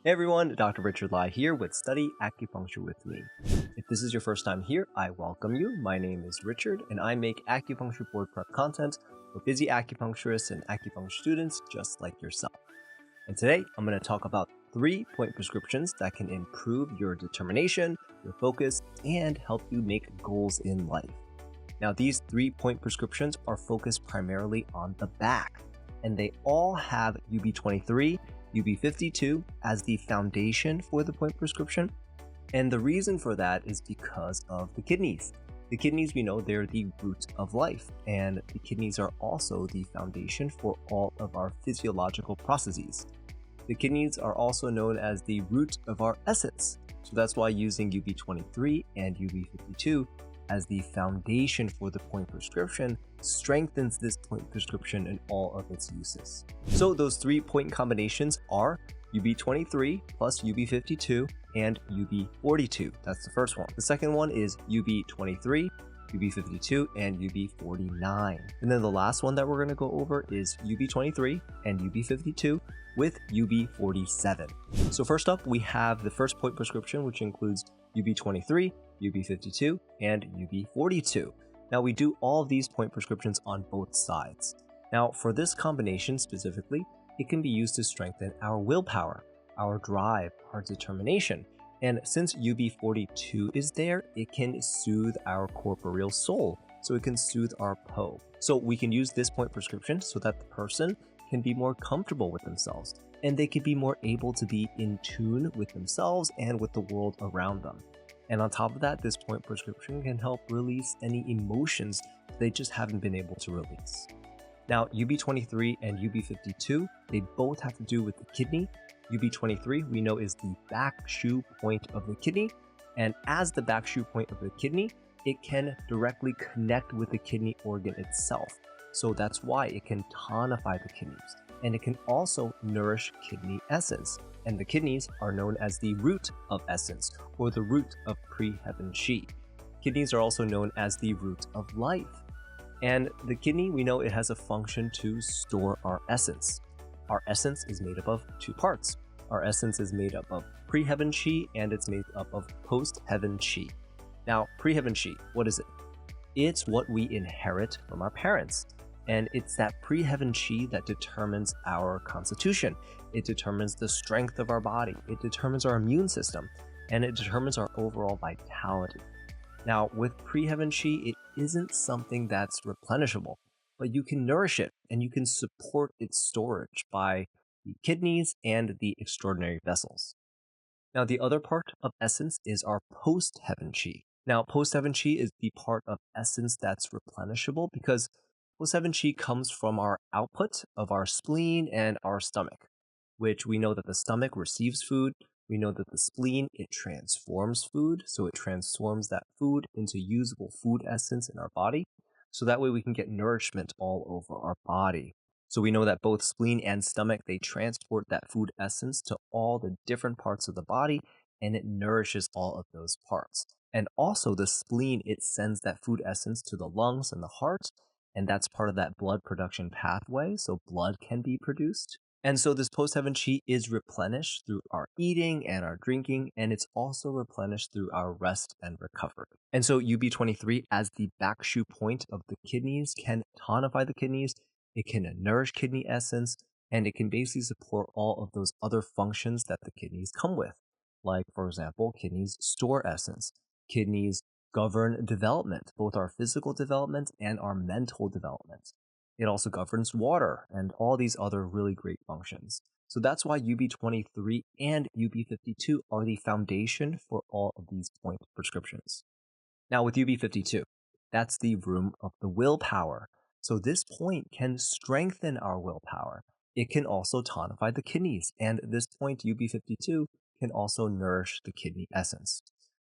Hey everyone, Dr. Richard Lai here with Study Acupuncture with me. If this is your first time here, I welcome you. My name is Richard and I make acupuncture board prep content for busy acupuncturists and acupuncture students just like yourself. And today I'm going to talk about 3-point prescriptions that can improve your determination, your focus, and help you make goals in life. Now these 3-point prescriptions are focused primarily on the back, and they all have UB23, UB52 as the foundation for the point prescription. And the reason for that is because of the kidneys. The kidneys, we know they're the root of life, and the kidneys are also the foundation for all of our physiological processes. The kidneys are also known as the root of our essence. So that's why using UB23 and UB52 as the foundation for the point prescription strengthens this point prescription in all of its uses. So those 3-point combinations are UB23 plus UB52 and UB42. That's the first one. The second one is UB23, UB52, and UB49. And then the last one that we're going to go over is UB23 and UB52 with UB47. So first up, we have the first point prescription, which includes UB23, UB52, and UB42. Now we do all of these point prescriptions on both sides. Now for this combination specifically, it can be used to strengthen our willpower, our drive, our determination. And since UB42 is there, it can soothe our corporeal soul. So it can soothe our Po. So we can use this point prescription so that the person can be more comfortable with themselves, and they can be more able to be in tune with themselves and with the world around them. And on top of that, this point prescription can help release any emotions they just haven't been able to release. Now, UB23 and UB52, they both have to do with the kidney. UB23 we know is the back shoe point of the kidney, and as the back shoe point of the kidney, it can directly connect with the kidney organ itself. So that's why it can tonify the kidneys, and it can also nourish kidney essence. And the kidneys are known as the root of essence, or the root of pre-heaven Qi. Kidneys are also known as the root of life. And the kidney, we know it has a function to store our essence. Our essence is made up of 2 parts. Our essence is made up of pre-heaven Qi, and it's made up of post-heaven Qi. Now, pre-heaven Qi, what is it? It's what we inherit from our parents. And it's that pre-heaven Qi that determines our constitution. It determines the strength of our body. It determines our immune system. And it determines our overall vitality. Now, with pre-heaven Qi, it isn't something that's replenishable, but you can nourish it and you can support its storage by the kidneys and the extraordinary vessels. Now, the other part of essence is our post-heaven Qi. Now, post-heaven Qi is the part of essence that's replenishable because post-heaven Qi comes from our output of our spleen and our stomach, which we know that the stomach receives food. We know that the spleen, it transforms food. So it transforms that food into usable food essence in our body. So that way we can get nourishment all over our body. So we know that both spleen and stomach, they transport that food essence to all the different parts of the body, and it nourishes all of those parts. And also the spleen, it sends that food essence to the lungs and the heart, and that's part of that blood production pathway, so blood can be produced. And so this post-heaven Qi is replenished through our eating and our drinking, and it's also replenished through our rest and recovery. And so UB23 as the back shoe point of the kidneys can tonify the kidneys, it can nourish kidney essence, and it can basically support all of those other functions that the kidneys come with. Like, for example, kidneys store essence, kidneys govern development, both our physical development and our mental development. It also governs water and all these other really great functions. So that's why UB23 and UB52 are the foundation for all of these point prescriptions. Now with UB52, that's the room of the willpower. So this point can strengthen our willpower. It can also tonify the kidneys, and this point UB52 can also nourish the kidney essence.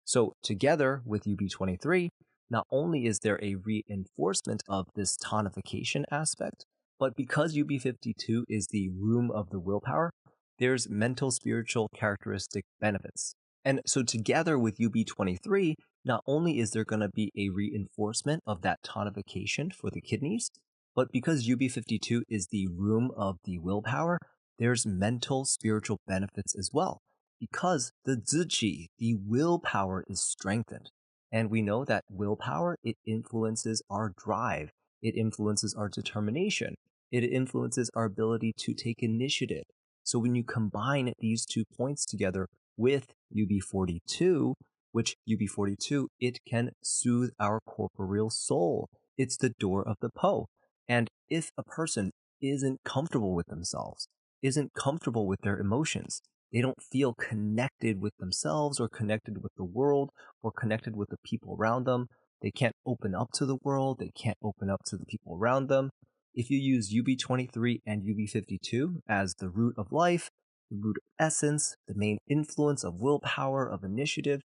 So together with UB23, not only is there a reinforcement of this tonification aspect, but because UB52 is the room of the willpower, there's mental spiritual characteristic benefits. And so together with UB23, not only is there going to be a reinforcement of that tonification for the kidneys, but because UB52 is the room of the willpower, there's mental spiritual benefits as well. Because the ziqi, the willpower, is strengthened. And we know that willpower, it influences our drive. It influences our determination. It influences our ability to take initiative. So when you combine these 2 points together with UB42, which UB42, it can soothe our corporeal soul. It's the door of the Po. And if a person isn't comfortable with themselves, isn't comfortable with their emotions, they don't feel connected with themselves or connected with the world or connected with the people around them. They can't open up to the world. They can't open up to the people around them. If you use UB23 and UB52 as the root of life, the root of essence, the main influence of willpower, of initiative,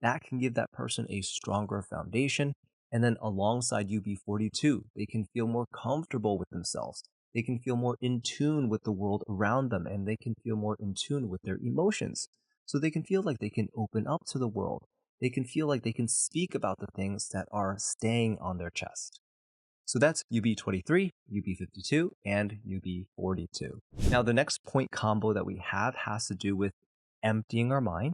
that can give that person a stronger foundation. And then alongside UB42, they can feel more comfortable with themselves. They can feel more in tune with the world around them, and they can feel more in tune with their emotions. So they can feel like they can open up to the world. They can feel like they can speak about the things that are staying on their chest. So that's UB23, UB52, and UB42. Now, the next point combo that we have has to do with emptying our mind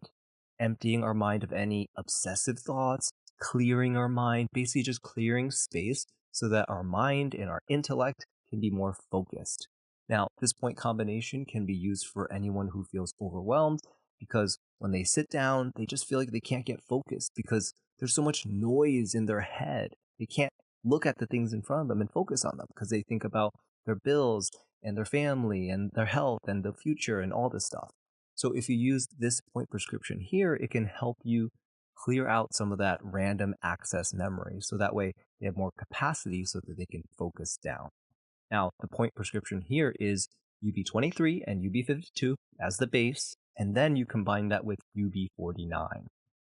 of any obsessive thoughts, clearing our mind, basically just clearing space so that our mind and our intellect can be more focused. Now, this point combination can be used for anyone who feels overwhelmed because when they sit down, they just feel like they can't get focused because there's so much noise in their head. They can't look at the things in front of them and focus on them because they think about their bills and their family and their health and the future and all this stuff. So if you use this point prescription here, it can help you clear out some of that random access memory. So that way they have more capacity so that they can focus down. Now, the point prescription here is UB23 and UB52 as the base, and then you combine that with UB49.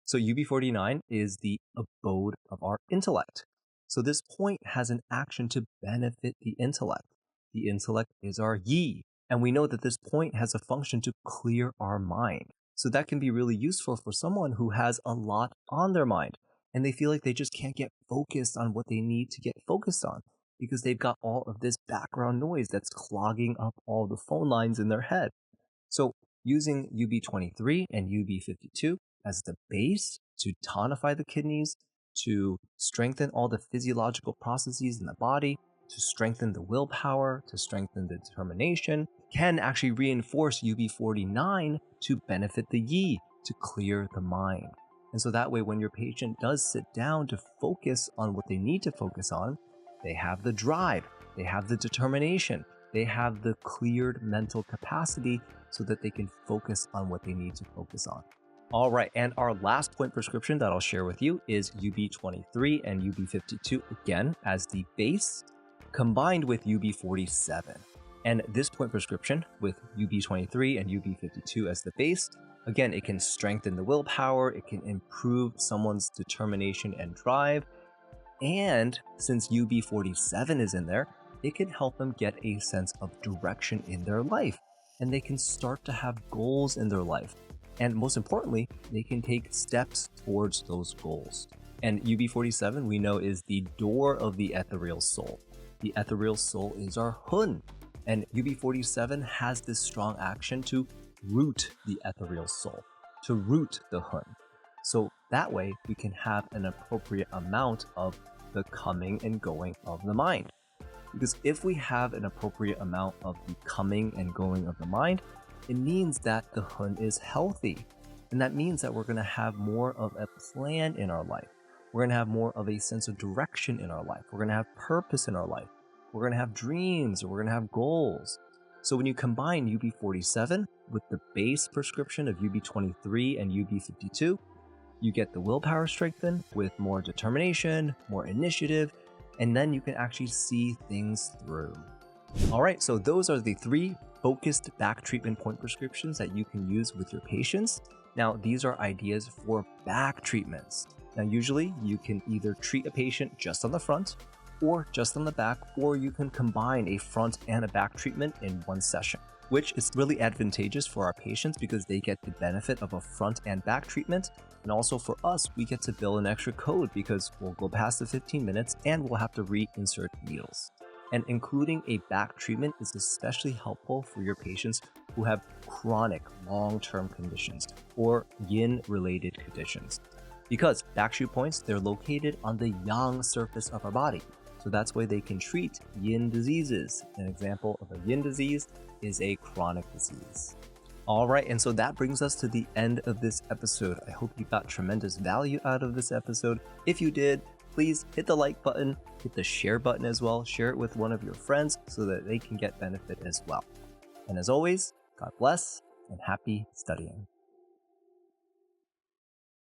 So UB49 is the abode of our intellect. So this point has an action to benefit the intellect. The intellect is our yi, and we know that this point has a function to clear our mind. So that can be really useful for someone who has a lot on their mind, and they feel like they just can't get focused on what they need to get focused on because they've got all of this background noise that's clogging up all the phone lines in their head. So using UB23 and UB52 as the base to tonify the kidneys, to strengthen all the physiological processes in the body, to strengthen the willpower, to strengthen the determination, can actually reinforce UB49 to benefit the yi, to clear the mind. And so that way, when your patient does sit down to focus on what they need to focus on, they have the drive, they have the determination, they have the cleared mental capacity so that they can focus on what they need to focus on. All right, and our last point prescription that I'll share with you is UB23 and UB52, again, as the base, combined with UB47. And this point prescription with UB23 and UB52 as the base, again, it can strengthen the willpower, it can improve someone's determination and drive, and since UB47 is in there, it can help them get a sense of direction in their life, and they can start to have goals in their life. And most importantly, they can take steps towards those goals. And UB47, we know, is the door of the ethereal soul. The ethereal soul is our hun. And UB47 has this strong action to root the ethereal soul, to root the hun. So that way we can have an appropriate amount of the coming and going of the mind. Because if we have an appropriate amount of the coming and going of the mind, it means that the hun is healthy. And that means that we're going to have more of a plan in our life. We're going to have more of a sense of direction in our life. We're going to have purpose in our life. We're going to have dreams, or we're going to have goals. So when you combine UB47 with the base prescription of UB23 and UB52, you get the willpower strengthened with more determination, more initiative, and then you can actually see things through. All right, so those are the 3 focused back treatment point prescriptions that you can use with your patients. Now, these are ideas for back treatments. Now, usually you can either treat a patient just on the front or just on the back, or you can combine a front and a back treatment in one session, which is really advantageous for our patients because they get the benefit of a front and back treatment. And also for us, we get to bill an extra code because we'll go past the 15 minutes and we'll have to reinsert needles. And including a back treatment is especially helpful for your patients who have chronic long-term conditions or yin-related conditions. Because back shu points, they're located on the yang surface of our body. So that's why they can treat yin diseases. An example of a yin disease is a chronic disease. All right, and so that brings us to the end of this episode. I hope you got tremendous value out of this episode. If you did, please hit the like button, hit the share button as well. Share it with one of your friends so that they can get benefit as well. And as always, God bless and happy studying.